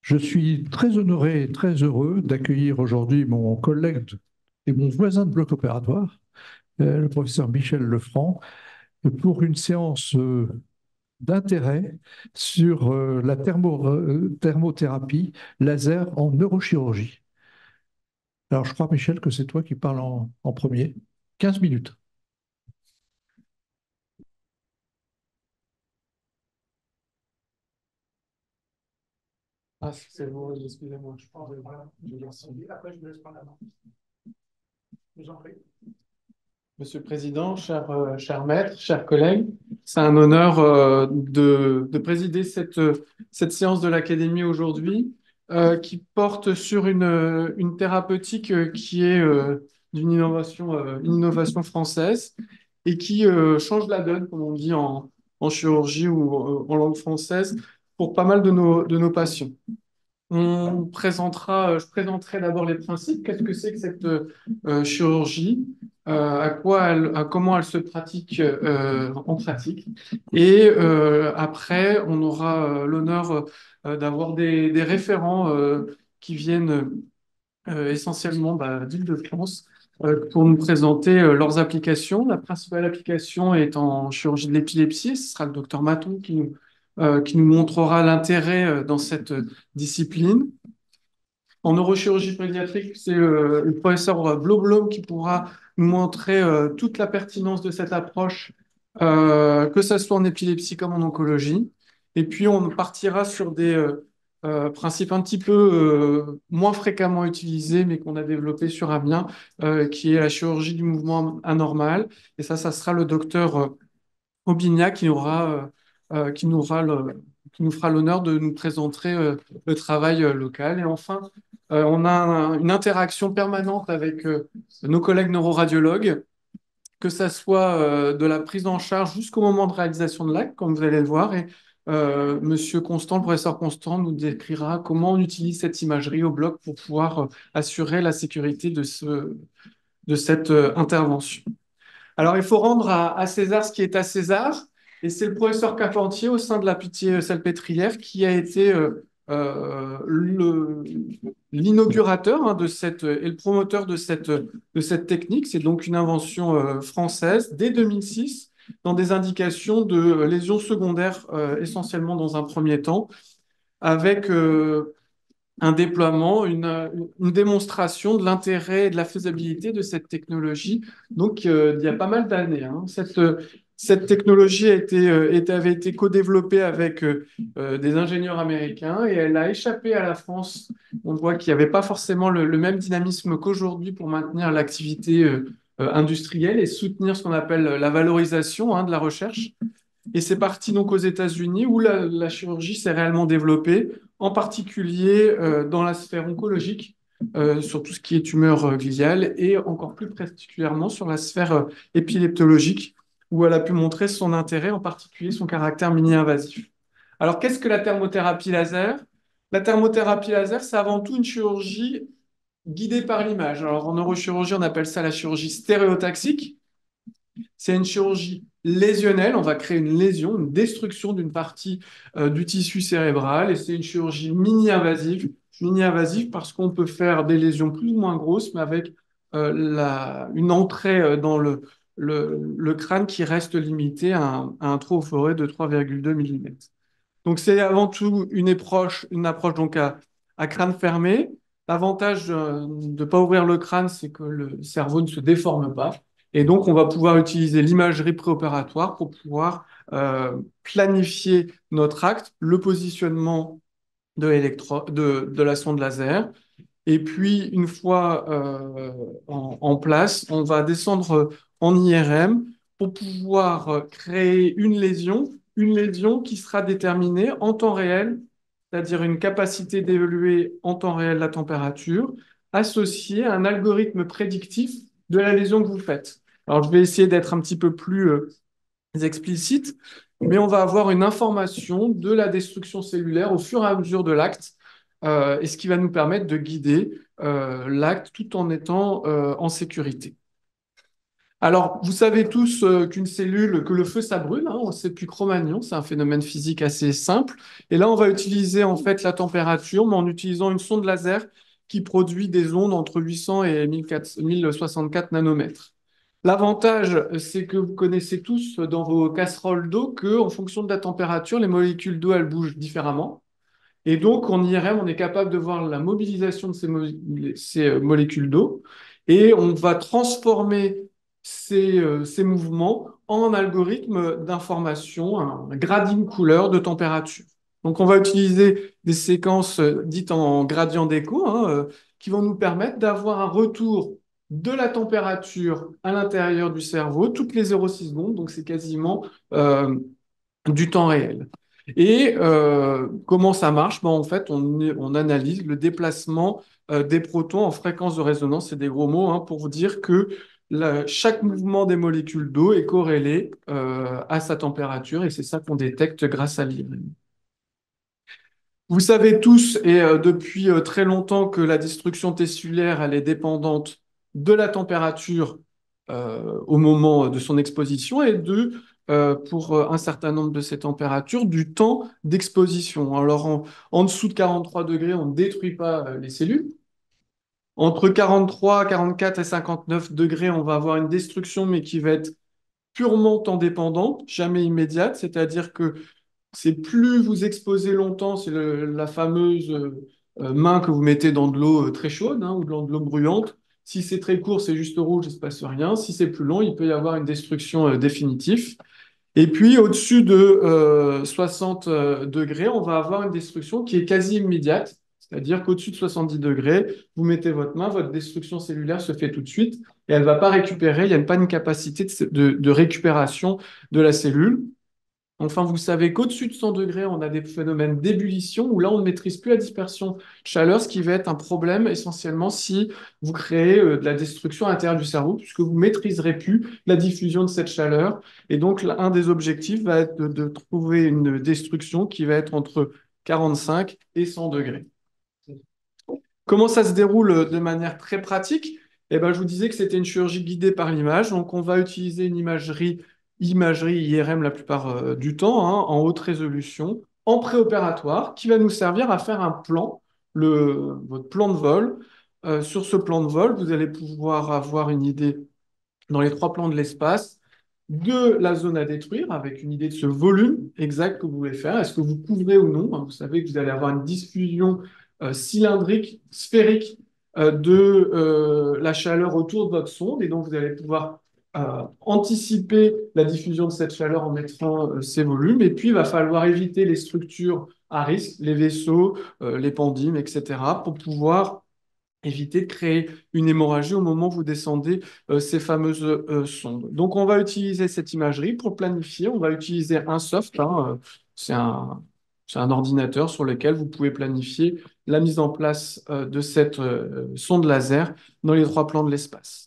Je suis très honoré et très heureux d'accueillir aujourd'hui mon collègue et mon voisin de bloc opératoire, le professeur Michel Lefranc, pour une séance d'intérêt sur la thermothérapie laser en neurochirurgie. Alors, je crois, Michel, que c'est toi qui parles en premier. 15 minutes. Ah, c'est bon, excusez-moi, je laisse. Après, je vous laisse prendre la main. Je vous en prie. Monsieur le Président, cher maître, chers collègues, c'est un honneur de présider cette séance de l'Académie aujourd'hui qui porte sur une thérapeutique qui est une innovation française et qui change la donne, comme on dit en chirurgie ou en langue française, pour pas mal de nos patients. Je présenterai d'abord les principes. Qu'est-ce que c'est que cette chirurgie? Comment elle se pratique en pratique? Et après, on aura l'honneur d'avoir des référents qui viennent essentiellement d'Île-de-France pour nous présenter leurs applications. La principale application est en chirurgie de l'épilepsie. Ce sera le docteur Maton qui nous montrera l'intérêt dans cette discipline. En neurochirurgie pédiatrique, c'est le professeur Bloblom qui pourra nous montrer toute la pertinence de cette approche, que ce soit en épilepsie comme en oncologie. Et puis, on partira sur des principes un petit peu moins fréquemment utilisés, mais qu'on a développés sur Amiens, qui est la chirurgie du mouvement anormal. Et ça sera le docteur Aubignac qui nous fera l'honneur de nous présenter le travail local. Et enfin, on a une interaction permanente avec nos collègues neuroradiologues, que ça soit de la prise en charge jusqu'au moment de réalisation de l'acte, comme vous allez le voir. Et Monsieur Constant, le professeur Constant, nous décrira comment on utilise cette imagerie au bloc pour pouvoir assurer la sécurité de cette intervention. Alors, il faut rendre à César ce qui est à César, et c'est le professeur Carpentier au sein de la Pitié-Salpêtrière qui a été l'inaugurateur et le promoteur de cette technique. C'est donc une invention française dès 2006 dans des indications de lésions secondaires essentiellement dans un premier temps, avec un déploiement, une démonstration de l'intérêt et de la faisabilité de cette technologie. Donc, il y a pas mal d'années, hein. Cette technologie avait été co-développée avec des ingénieurs américains et elle a échappé à la France. On voit qu'il n'y avait pas forcément le même dynamisme qu'aujourd'hui pour maintenir l'activité industrielle et soutenir ce qu'on appelle la valorisation de la recherche. Et c'est parti donc aux États-Unis où la chirurgie s'est réellement développée, en particulier dans la sphère oncologique, sur tout ce qui est tumeur gliale, et encore plus particulièrement sur la sphère épileptologique, où elle a pu montrer son intérêt, en particulier son caractère mini-invasif. Alors, qu'est-ce que la thermothérapie laser? La thermothérapie laser, c'est avant tout une chirurgie guidée par l'image. Alors, en neurochirurgie, on appelle ça la chirurgie stéréotaxique. C'est une chirurgie lésionnelle. On va créer une lésion, une destruction d'une partie du tissu cérébral. Et c'est une chirurgie mini-invasive. Mini-invasive parce qu'on peut faire des lésions plus ou moins grosses, mais avec une entrée dans le crâne qui reste limitée à un trou au forêt de 3,2 mm. Donc, c'est avant tout une approche donc à crâne fermé. L'avantage de ne pas ouvrir le crâne, c'est que le cerveau ne se déforme pas. Et donc, on va pouvoir utiliser l'imagerie préopératoire pour pouvoir planifier notre acte, le positionnement de la sonde laser. Et puis, une fois en place, on va descendre en IRM pour pouvoir créer une lésion qui sera déterminée en temps réel, c'est-à-dire une capacité d'évaluer en temps réel la température, associée à un algorithme prédictif de la lésion que vous faites. Alors, je vais essayer d'être un petit peu plus explicite, mais on va avoir une information de la destruction cellulaire au fur et à mesure de l'acte, et ce qui va nous permettre de guider l'acte tout en étant en sécurité. Alors, vous savez tous qu'une cellule, que le feu, ça brûle, hein, on sait depuis Cro-Magnon, c'est un phénomène physique assez simple. Et là, on va utiliser en fait la température, mais en utilisant une sonde laser qui produit des ondes entre 800 et 1064 nanomètres. L'avantage, c'est que vous connaissez tous dans vos casseroles d'eau que, en fonction de la température, les molécules d'eau, elles bougent différemment. Et donc, en IRM, on est capable de voir la mobilisation de ces molécules d'eau et on va transformer ces mouvements en algorithme d'information, un gradient couleur de température. Donc, on va utiliser des séquences dites en gradient d'écho, hein, qui vont nous permettre d'avoir un retour de la température à l'intérieur du cerveau toutes les 0,6 secondes. Donc, c'est quasiment du temps réel. Et comment ça marche? Ben, en fait, on analyse le déplacement des protons en fréquence de résonance. C'est des gros mots hein, pour vous dire que chaque mouvement des molécules d'eau est corrélé à sa température et c'est ça qu'on détecte grâce à l'IRM. Vous savez tous, et depuis très longtemps, que la destruction tissulaire, elle est dépendante de la température au moment de son exposition et pour un certain nombre de ces températures, du temps d'exposition. Alors, en dessous de 43 degrés, on ne détruit pas les cellules. Entre 43, 44 et 59 degrés, on va avoir une destruction, mais qui va être purement temps dépendante, jamais immédiate, c'est-à-dire que c'est plus vous exposez longtemps, c'est la fameuse main que vous mettez dans de l'eau très chaude hein, ou dans de l'eau bruyante. Si c'est très court, c'est juste rouge, il ne se passe rien. Si c'est plus long, il peut y avoir une destruction définitive. Et puis, au-dessus de 60 degrés, on va avoir une destruction qui est quasi immédiate. C'est-à-dire qu'au-dessus de 70 degrés, vous mettez votre main, votre destruction cellulaire se fait tout de suite et elle ne va pas récupérer, il n'y a pas une capacité de récupération de la cellule. Enfin, vous savez qu'au-dessus de 100 degrés, on a des phénomènes d'ébullition où là, on ne maîtrise plus la dispersion de chaleur, ce qui va être un problème essentiellement si vous créez de la destruction à l'intérieur du cerveau, puisque vous ne maîtriserez plus la diffusion de cette chaleur. Et donc, un des objectifs va être de trouver une destruction qui va être entre 45 et 100 degrés. Comment ça se déroule de manière très pratique? Eh ben, je vous disais que c'était une chirurgie guidée par l'image. Donc, on va utiliser une imagerie IRM la plupart du temps, hein, en haute résolution, en préopératoire, qui va nous servir à faire un plan, votre plan de vol. Sur ce plan de vol, vous allez pouvoir avoir une idée dans les trois plans de l'espace de la zone à détruire, avec une idée de ce volume exact que vous voulez faire. Est-ce que vous couvrez ou non? Vous savez que vous allez avoir une diffusion cylindrique, sphérique de la chaleur autour de votre sonde, et donc vous allez pouvoir anticiper la diffusion de cette chaleur en mettant ces volumes. Et puis, il va falloir éviter les structures à risque, les vaisseaux, les pendymes, etc., pour pouvoir éviter de créer une hémorragie au moment où vous descendez ces fameuses sondes. Donc, on va utiliser cette imagerie pour planifier. On va utiliser un soft, hein, c'est un ordinateur sur lequel vous pouvez planifier la mise en place de cette sonde laser dans les trois plans de l'espace.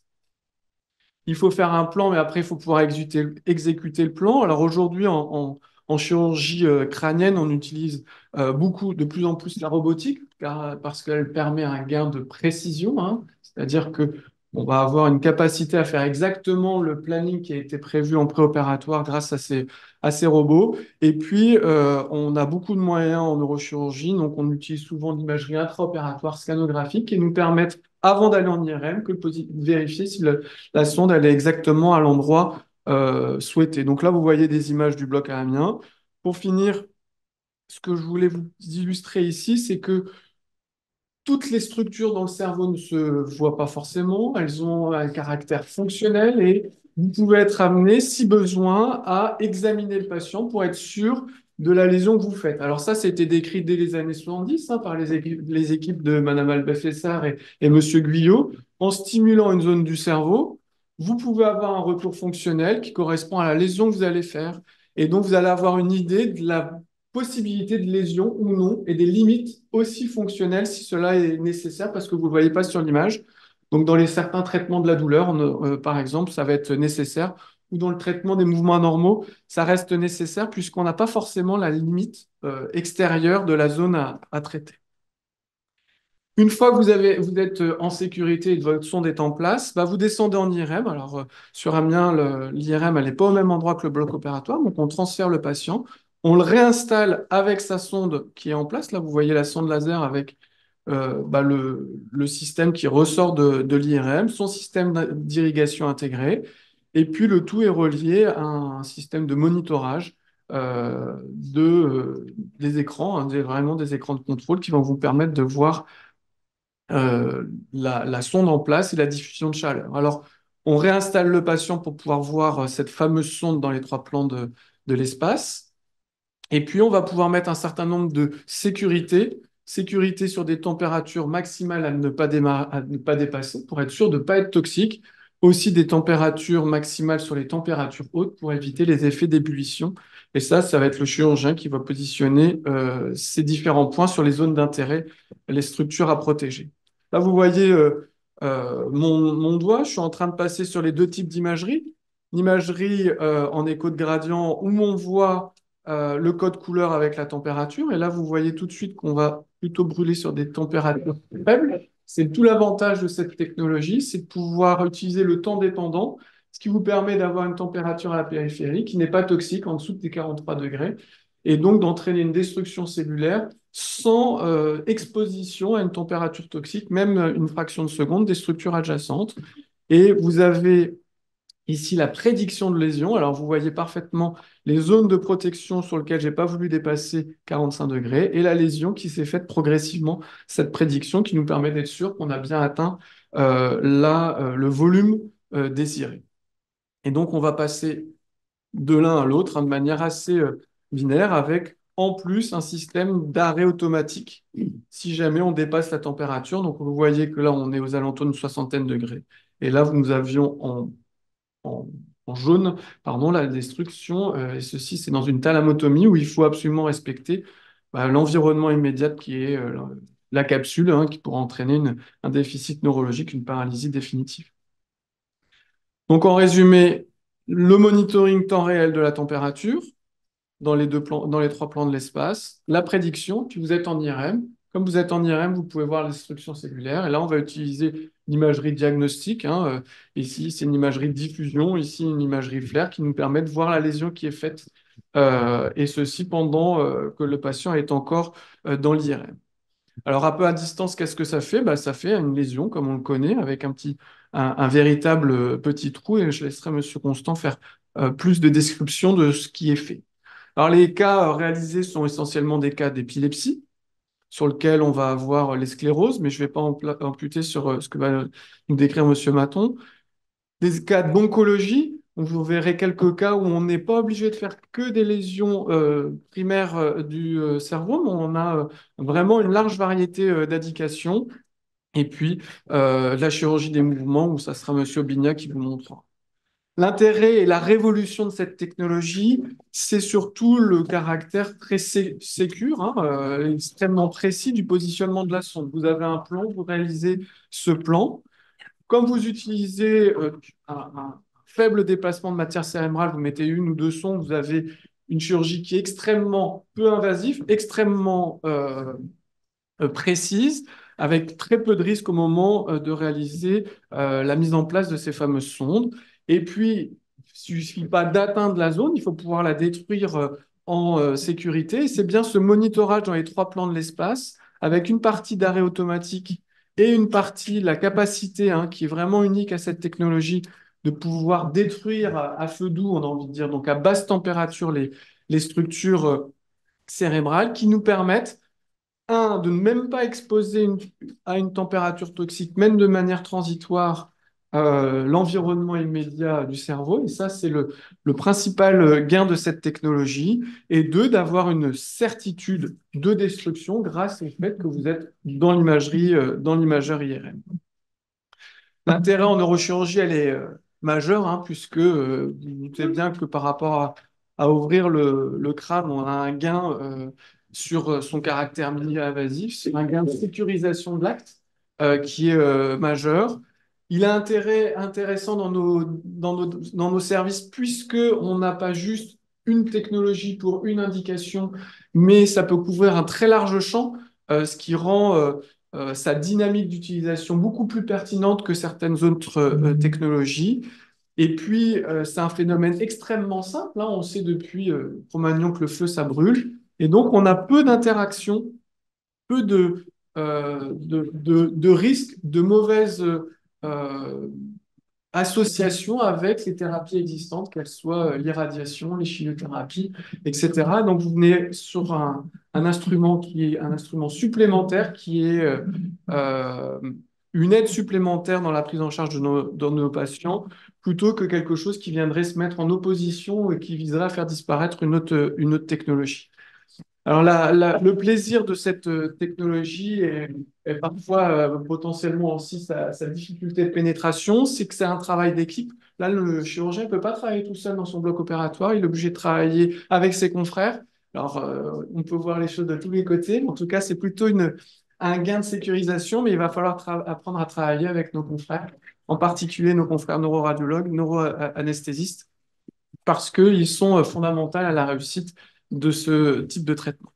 Il faut faire un plan, mais après, il faut pouvoir exécuter le plan. Alors aujourd'hui, en chirurgie crânienne, on utilise de plus en plus la robotique, parce qu'elle permet un gain de précision, hein. C'est-à-dire que on va avoir une capacité à faire exactement le planning qui a été prévu en préopératoire grâce à ces robots. Et puis, on a beaucoup de moyens en neurochirurgie, donc on utilise souvent l'imagerie intraopératoire scanographique qui nous permettent, avant d'aller en IRM, de vérifier si la sonde elle est exactement à l'endroit souhaité. Donc là, vous voyez des images du bloc aérien. Pour finir, ce que je voulais vous illustrer ici, c'est que toutes les structures dans le cerveau ne se voient pas forcément, elles ont un caractère fonctionnel et vous pouvez être amené, si besoin, à examiner le patient pour être sûr de la lésion que vous faites. Alors ça, c'était décrit dès les années 70 hein, par les équipes de Mme Albafessard et M. Guyot. En stimulant une zone du cerveau, vous pouvez avoir un retour fonctionnel qui correspond à la lésion que vous allez faire. Et donc, vous allez avoir une idée de la possibilité de lésion ou non et des limites aussi fonctionnelles si cela est nécessaire parce que vous ne le voyez pas sur l'image. Donc, dans certains traitements de la douleur, par exemple, ça va être nécessaire ou dans le traitement des mouvements anormaux, ça reste nécessaire puisqu'on n'a pas forcément la limite extérieure de la zone à traiter. Une fois que vous êtes en sécurité et que votre sonde est en place, bah, vous descendez en IRM. Alors, sur Amiens, l'IRM, elle n'est pas au même endroit que le bloc opératoire, donc on transfère le patient, on le réinstalle avec sa sonde qui est en place. Là, vous voyez la sonde laser avec bah, le système qui ressort de l'IRM, son système d'irrigation intégré, et puis le tout est relié à un système de monitorage des écrans, hein, vraiment des écrans de contrôle qui vont vous permettre de voir la sonde en place et la diffusion de chaleur. Alors, on réinstalle le patient pour pouvoir voir cette fameuse sonde dans les trois plans de l'espace. Et puis, on va pouvoir mettre un certain nombre de sécurités. Sécurité sur des températures maximales à ne pas dépasser pour être sûr de ne pas être toxique. Aussi des températures maximales sur les températures hautes pour éviter les effets d'ébullition. Et ça va être le chirurgien qui va positionner ces différents points sur les zones d'intérêt, les structures à protéger. Là, vous voyez mon doigt. Je suis en train de passer sur les deux types d'imagerie. L'imagerie en écho de gradient où on voit le code couleur avec la température. Et là, vous voyez tout de suite qu'on va plutôt brûler sur des températures faibles. C'est tout l'avantage de cette technologie, c'est de pouvoir utiliser le temps dépendant, ce qui vous permet d'avoir une température à la périphérie qui n'est pas toxique en dessous des 43 degrés, et donc d'entraîner une destruction cellulaire sans exposition à une température toxique, même une fraction de seconde, des structures adjacentes. Et vous avez ici, la prédiction de lésion. Alors, vous voyez parfaitement les zones de protection sur lesquelles je n'ai pas voulu dépasser 45 degrés et la lésion qui s'est faite progressivement, cette prédiction qui nous permet d'être sûr qu'on a bien atteint le volume désiré. Et donc, on va passer de l'un à l'autre hein, de manière assez binaire avec en plus un système d'arrêt automatique si jamais on dépasse la température. Donc, vous voyez que là, on est aux alentours d'une soixantaine de degrés. Et là, nous avions en, en jaune, pardon, la destruction. Et ceci, c'est dans une thalamotomie où il faut absolument respecter bah, l'environnement immédiat qui est la capsule, hein, qui pourra entraîner un déficit neurologique, une paralysie définitive. Donc, en résumé, le monitoring temps réel de la température, dans les trois plans de l'espace, la prédiction, puis vous êtes en IRM. Comme vous êtes en IRM, vous pouvez voir les destructions cellulaires. Et là, on va utiliser l'imagerie diagnostique. Hein. Ici, c'est une imagerie de diffusion. Ici, une imagerie flair qui nous permet de voir la lésion qui est faite. Et ceci pendant que le patient est encore dans l'IRM. Alors, un peu à distance, qu'est-ce que ça fait? Bah, ça fait une lésion, comme on le connaît, avec un véritable petit trou. Et je laisserai M. Constant faire plus de description de ce qui est fait. Alors, les cas réalisés sont essentiellement des cas d'épilepsie, sur lesquels on va avoir les scléroses, mais je ne vais pas amputer sur ce que va nous décrire M. Maton. Des cas d'oncologie, vous verrez quelques cas où on n'est pas obligé de faire que des lésions primaires du cerveau, mais on a vraiment une large variété d'indications. Et puis, la chirurgie des mouvements, où ça sera M. Bignac qui vous montrera. L'intérêt et la révolution de cette technologie, c'est surtout le caractère très sécure, hein, extrêmement précis du positionnement de la sonde. Vous avez un plan, vous réalisez ce plan. Comme vous utilisez un faible déplacement de matière cérébrale, vous mettez une ou deux sondes, vous avez une chirurgie qui est extrêmement peu invasive, extrêmement précise, avec très peu de risques au moment de réaliser la mise en place de ces fameuses sondes. Et puis, il ne suffit pas d'atteindre la zone, il faut pouvoir la détruire en sécurité. Et c'est bien ce monitorage dans les trois plans de l'espace, avec une partie d'arrêt automatique et une partie, la capacité, hein, qui est vraiment unique à cette technologie, de pouvoir détruire à feu doux, on a envie de dire, donc à basse température, les structures cérébrales qui nous permettent de ne même pas exposer à une température toxique, même de manière transitoire, l'environnement immédiat du cerveau. Et ça, c'est le principal gain de cette technologie. Et deux, d'avoir une certitude de destruction grâce au fait que vous êtes dans l'imagerie, dans l'imageur IRM. L'intérêt en neurochirurgie, elle est majeure, hein, puisque vous vous doutez bien que par rapport à ouvrir le crâne, on a un gain sur son caractère mini-invasif, c'est un gain de sécurisation de l'acte qui est majeur. Il est intéressant dans nos services, puisqu'on n'a pas juste une technologie pour une indication, mais ça peut couvrir un très large champ, ce qui rend sa dynamique d'utilisation beaucoup plus pertinente que certaines autres technologies. Et puis, c'est un phénomène extrêmement simple, hein. On sait depuis Cro-Magnon que le feu, ça brûle. Et donc, on a peu d'interactions, peu de risques, de mauvaises associations avec les thérapies existantes, qu'elles soient l'irradiation, les chimiothérapies, etc. Donc, vous venez sur un instrument qui est un instrument supplémentaire, qui est euh, une aide supplémentaire dans la prise en charge de nos patients, plutôt que quelque chose qui viendrait se mettre en opposition et qui viserait à faire disparaître une autre technologie. Alors, le plaisir de cette technologie est parfois potentiellement aussi sa difficulté de pénétration, c'est que c'est un travail d'équipe. Là, le chirurgien ne peut pas travailler tout seul dans son bloc opératoire, il est obligé de travailler avec ses confrères. Alors, on peut voir les choses de tous les côtés, mais en tout cas, c'est plutôt un gain de sécurisation, mais il va falloir apprendre à travailler avec nos confrères, en particulier nos confrères neuroradiologues, neuroanesthésistes, parce qu'ils sont fondamentaux à la réussite de ce type de traitement.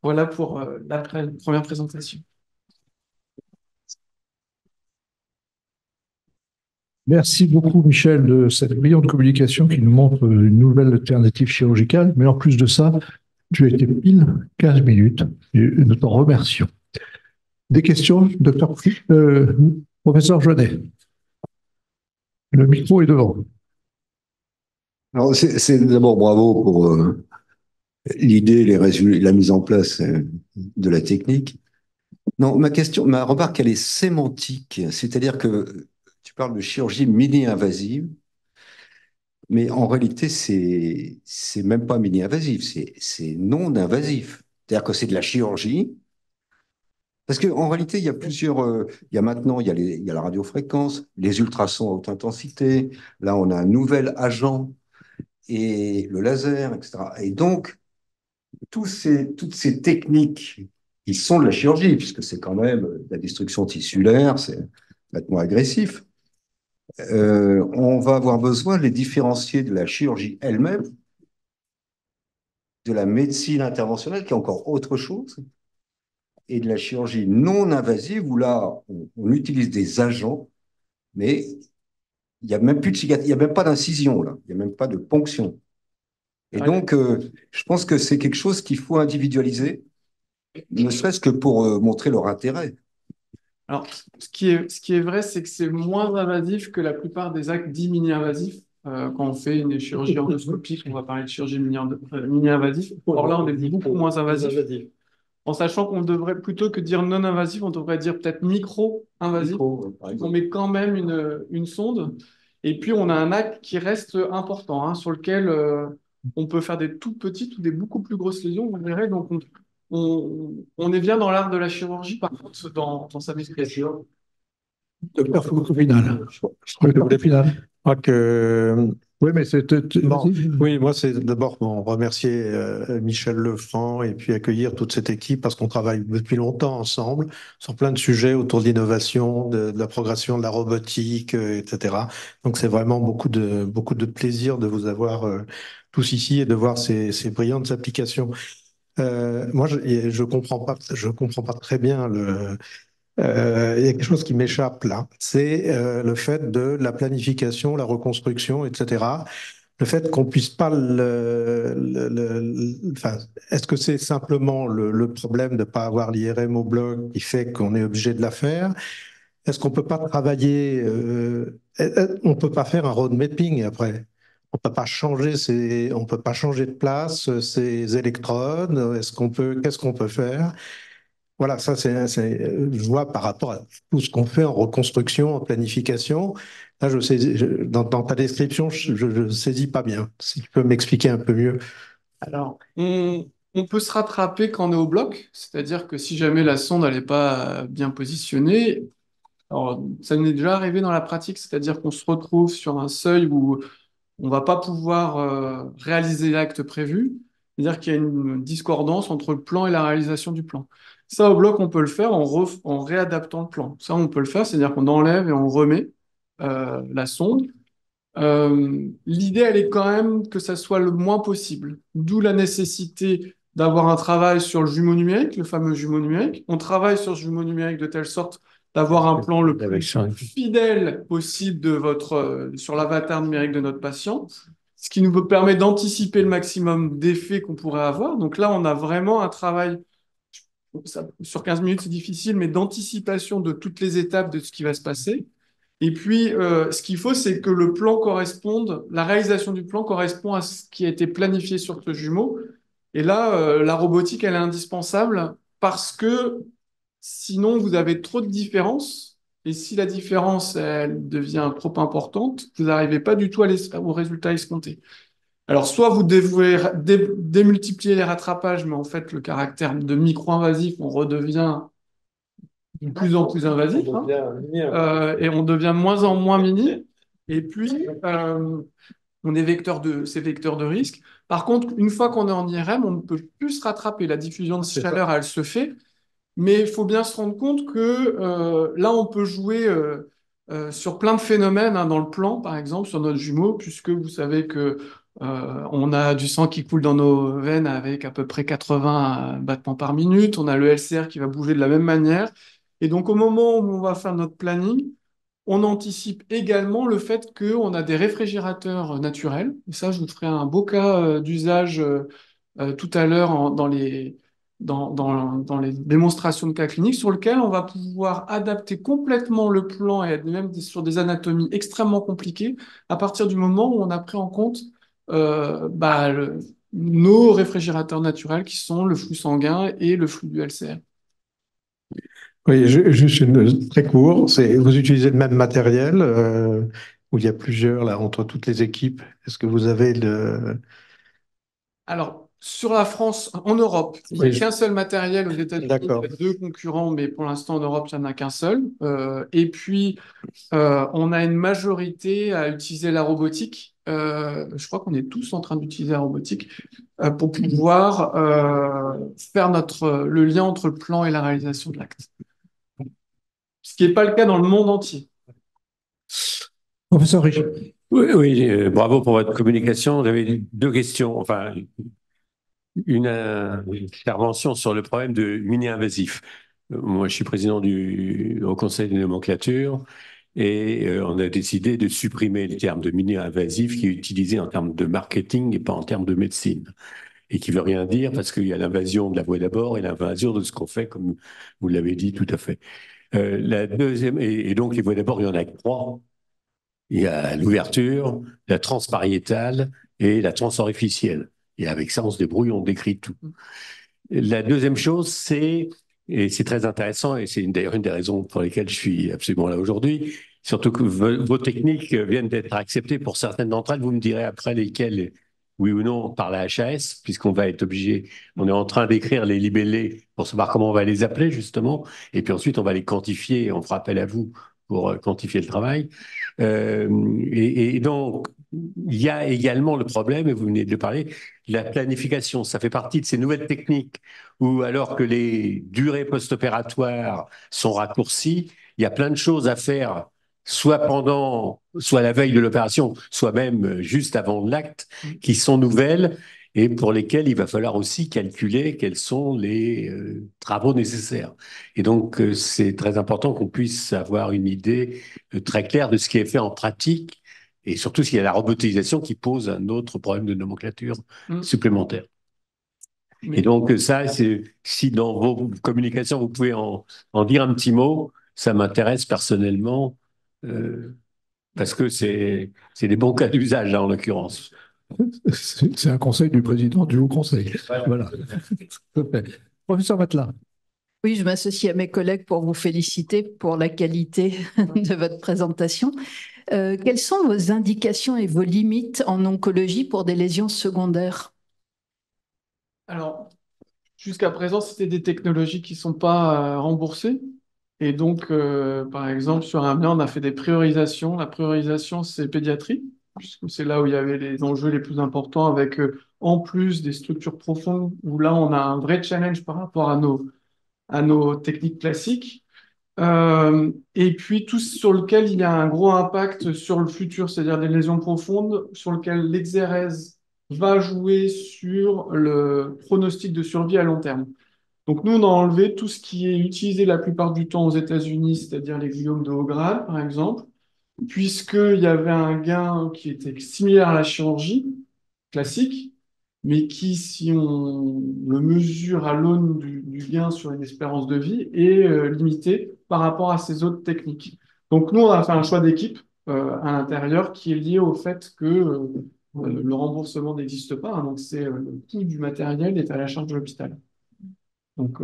Voilà pour la première présentation. Merci beaucoup, Michel, de cette brillante communication qui nous montre une nouvelle alternative chirurgicale. Mais en plus de ça, tu as été pile 15 minutes et nous t'en remercions. Des questions, docteur, professeur Jeunet? Le micro est devant. Alors, c'est d'abord bravo pour l'idée, la mise en place de la technique. Non, ma remarque, elle est sémantique. C'est-à-dire que tu parles de chirurgie mini-invasive, mais en réalité, c'est même pas mini-invasif, c'est non-invasif. C'est-à-dire que c'est de la chirurgie. Parce qu'en réalité, il y a plusieurs. Il y a maintenant, il y a la radiofréquence, les ultrasons à haute intensité. Là, on a un nouvel agent et le laser, etc. Et donc, toutes ces techniques qui sont de la chirurgie, puisque c'est quand même de la destruction tissulaire, c'est traitement agressif, on va avoir besoin de les différencier de la chirurgie elle-même, de la médecine interventionnelle, qui est encore autre chose, et de la chirurgie non invasive, où là, on utilise des agents, mais il n'y a même plus de cicatrice, il n'y a même pas d'incision, là, il n'y a même pas de ponction. Et donc, je pense que c'est quelque chose qu'il faut individualiser, ne serait-ce que pour montrer leur intérêt. Alors, ce qui est vrai, c'est que c'est moins invasif que la plupart des actes dits mini-invasifs. Quand on fait une chirurgie endoscopique, on va parler de chirurgie mini-invasif. Or là, on est beaucoup moins invasif. En sachant qu'on devrait, plutôt que dire non-invasif, on devrait dire peut-être micro-invasif. On met quand même une sonde. Et puis, on a un acte qui reste important, hein, sur lequel on peut faire des toutes petites ou des beaucoup plus grosses lésions, vous verrez. Donc, on est bien dans l'art de la chirurgie, par contre, dans sa maîtrise. Docteur Foucault-Final. Je crois que vous voulez final. Je crois que Oui, mais c'est. bon, oui, moi, c'est d'abord remercier Michel Lefranc et puis accueillir toute cette équipe parce qu'on travaille depuis longtemps ensemble sur plein de sujets autour de l'innovation, de la progression de la robotique, etc. Donc, c'est vraiment beaucoup de plaisir de vous avoir tous ici et de voir ces brillantes applications. Moi, je comprends pas très bien il y a quelque chose qui m'échappe là, c'est le fait de la planification, la reconstruction, etc. Le fait qu'on puisse pas enfin, est-ce que c'est simplement le problème de ne pas avoir l'IRM au bloc qui fait qu'on est obligé de la faire? Est-ce qu'on peut pas travailler, on peut pas faire un road mapping après? On peut pas changer de place ces électrodes. Qu'est-ce qu'on peut faire? Voilà, ça, je vois par rapport à tout ce qu'on fait en reconstruction, en planification. Là, dans ta description, je saisis pas bien. Si tu peux m'expliquer un peu mieux. Alors, on peut se rattraper quand on est au bloc, c'est-à-dire que si jamais la sonde n'est pas bien positionnée, alors ça nous est déjà arrivé dans la pratique, c'est-à-dire qu'on se retrouve sur un seuil où on va pas pouvoir réaliser l'acte prévu, c'est-à-dire qu'il y a une discordance entre le plan et la réalisation du plan. Ça, au bloc, on peut le faire en réadaptant le plan. Ça, on peut le faire, c'est-à-dire qu'on enlève et on remet la sonde. L'idée, elle est quand même que ça soit le moins possible, d'où la nécessité d'avoir un travail sur le jumeau numérique, le fameux jumeau numérique. On travaille sur ce jumeau numérique de telle sorte d'avoir un plan le plus fidèle possible sur l'avatar numérique de notre patient, ce qui nous permet d'anticiper le maximum d'effets qu'on pourrait avoir. Donc là, on a vraiment un travail, sur 15 minutes, c'est difficile, mais d'anticipation de toutes les étapes de ce qui va se passer. Et puis, ce qu'il faut, c'est que le plan corresponde, la réalisation du plan correspond à ce qui a été planifié sur ce jumeau. Et là, la robotique, elle est indispensable parce que sinon, vous avez trop de différences. Et si la différence, elle devient trop importante, vous n'arrivez pas du tout au résultat escompté. Alors, soit vous devez démultiplier les rattrapages, mais en fait, le caractère de micro-invasif, on redevient de plus en plus invasif, hein, et on devient de moins en moins mini. Et puis, c'est vecteur de risque. Par contre, une fois qu'on est en IRM, on ne peut plus se rattraper. La diffusion de chaleur, elle se fait. Mais il faut bien se rendre compte que là, on peut jouer sur plein de phénomènes, hein, dans le plan, par exemple, sur notre jumeau, puisque vous savez que on a du sang qui coule dans nos veines avec à peu près 80 battements par minute. On a le LCR qui va bouger de la même manière. Et donc, au moment où on va faire notre planning, on anticipe également le fait qu'on a des réfrigérateurs naturels. Et ça, je vous ferai un beau cas d'usage tout à l'heure dans les démonstrations de cas cliniques, sur lequel on va pouvoir adapter complètement le plan et même sur des anatomies extrêmement compliquées à partir du moment où on a pris en compte nos réfrigérateurs naturels qui sont le flux sanguin et le flux du LCR. Oui, juste très court. Vous utilisez le même matériel où il y a plusieurs là entre toutes les équipes. Est-ce que vous avez Alors, sur la France, en Europe, il n'y a qu'un seul matériel. Aux États-Unis, il y a 2 concurrents, mais pour l'instant, en Europe, il n'y en a qu'un seul. Et puis, on a une majorité à utiliser la robotique. Je crois qu'on est tous en train d'utiliser la robotique pour pouvoir faire le lien entre le plan et la réalisation de l'acte. Ce qui n'est pas le cas dans le monde entier. Professeur Richard. Oui, bravo pour votre communication. J'avais 2 questions. Enfin, une intervention sur le problème de mini-invasif. Moi, je suis président au Conseil des nomenclatures et on a décidé de supprimer le terme de mini-invasif qui est utilisé en termes de marketing et pas en termes de médecine. Et qui veut rien dire parce qu'il y a l'invasion de la voie d'abord et l'invasion de ce qu'on fait, comme vous l'avez dit tout à fait. La deuxième, et donc les voies d'abord, il y en a 3. Il y a l'ouverture, la transpariétale et la transorificielle. Et avec ça, on se débrouille, on décrit tout. La deuxième chose, et c'est très intéressant, et c'est d'ailleurs une des raisons pour lesquelles je suis absolument là aujourd'hui, surtout que vos techniques viennent d'être acceptées pour certaines d'entre elles. Vous me direz après lesquelles, oui ou non, par la HAS, puisqu'on va être obligé, on est en train d'écrire les libellés pour savoir comment on va les appeler, justement, et puis ensuite, on va les quantifier, et on fera appel à vous pour quantifier le travail. Et donc, il y a également le problème, et vous venez de le parler, la planification. Ça fait partie de ces nouvelles techniques où, alors que les durées post-opératoires sont raccourcies, il y a plein de choses à faire, soit soit la veille de l'opération, soit même juste avant l'acte, qui sont nouvelles et pour lesquelles il va falloir aussi calculer quels sont les travaux nécessaires. Et donc, c'est très important qu'on puisse avoir une idée très claire de ce qui est fait en pratique et surtout s'il y a la robotisation qui pose un autre problème de nomenclature supplémentaire. Et donc ça, si dans vos communications, vous pouvez en dire un petit mot, ça m'intéresse personnellement, parce que c'est des bons cas d'usage, là, en l'occurrence. C'est un conseil du président du Haut Conseil. Voilà. Professeur Matelas. Oui, je m'associe à mes collègues pour vous féliciter pour la qualité de votre présentation. Quelles sont vos indications et vos limites en oncologie pour des lésions secondaires? Alors, jusqu'à présent, c'était des technologies qui ne sont pas remboursées. Et donc, par exemple, sur un bien, on a fait des priorisations. La priorisation, c'est pédiatrie, puisque c'est là où il y avait les enjeux les plus importants avec, en plus des structures profondes, où là, on a un vrai challenge par rapport à nos techniques classiques. Et puis, tout sur lequel il y a un gros impact sur le futur, c'est-à-dire des lésions profondes, sur lequel l'exérèse va jouer sur le pronostic de survie à long terme. Donc nous, on a enlevé tout ce qui est utilisé la plupart du temps aux États-Unis, c'est-à-dire les gliomes de haut grade, par exemple, puisqu'il y avait un gain qui était similaire à la chirurgie classique, mais qui, si on le mesure à l'aune du gain sur une espérance de vie, est limité par rapport à ces autres techniques. Donc nous, on a fait un choix d'équipe à l'intérieur qui est lié au fait que le remboursement n'existe pas, hein, donc c'est le coût du matériel est à la charge de l'hôpital. Donc,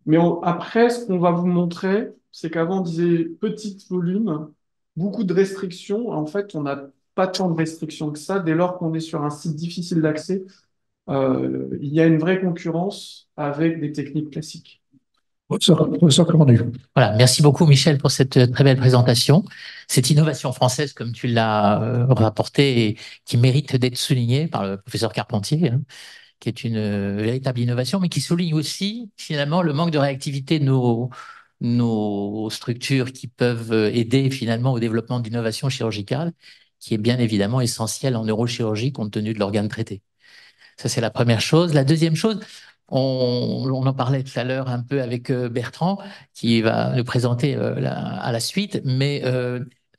mais après, ce qu'on va vous montrer, c'est qu'avant, on disait petit volume, beaucoup de restrictions. En fait, on n'a pas tant de restrictions que ça. Dès lors qu'on est sur un site difficile d'accès, il y a une vraie concurrence avec des techniques classiques. Professeur Cornu. Voilà, merci beaucoup Michel pour cette très belle présentation. Cette innovation française, comme tu l'as rapporté, et qui mérite d'être soulignée par le professeur Carpentier, hein, qui est une véritable innovation, mais qui souligne aussi finalement le manque de réactivité de nos structures qui peuvent aider finalement au développement d'innovation chirurgicale, qui est bien évidemment essentielle en neurochirurgie compte tenu de l'organe traité. Ça, c'est la première chose. La deuxième chose, on en parlait tout à l'heure un peu avec Bertrand, qui va nous présenter à la suite, mais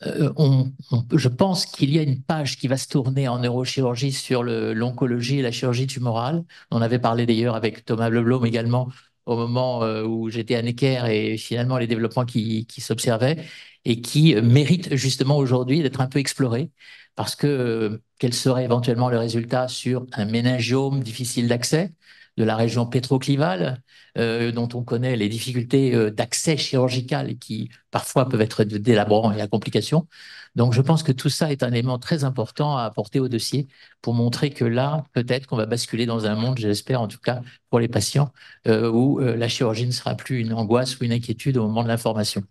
je pense qu'il y a une page qui va se tourner en neurochirurgie sur l'oncologie et la chirurgie tumorale. On avait parlé d'ailleurs avec Thomas Leblom également au moment où j'étais à Necker et finalement les développements qui s'observaient et qui méritent justement aujourd'hui d'être un peu explorés parce que quel serait éventuellement le résultat sur un méningiome difficile d'accès de la région pétroclivale, dont on connaît les difficultés d'accès chirurgical qui parfois peuvent être délabrants et à complications. Donc je pense que tout ça est un élément très important à apporter au dossier pour montrer que là, peut-être qu'on va basculer dans un monde, j'espère en tout cas pour les patients, où la chirurgie ne sera plus une angoisse ou une inquiétude au moment de l'information.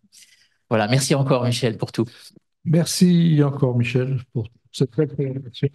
Voilà, merci encore Michel pour tout. Merci encore, Michel, pour cette belle présentation.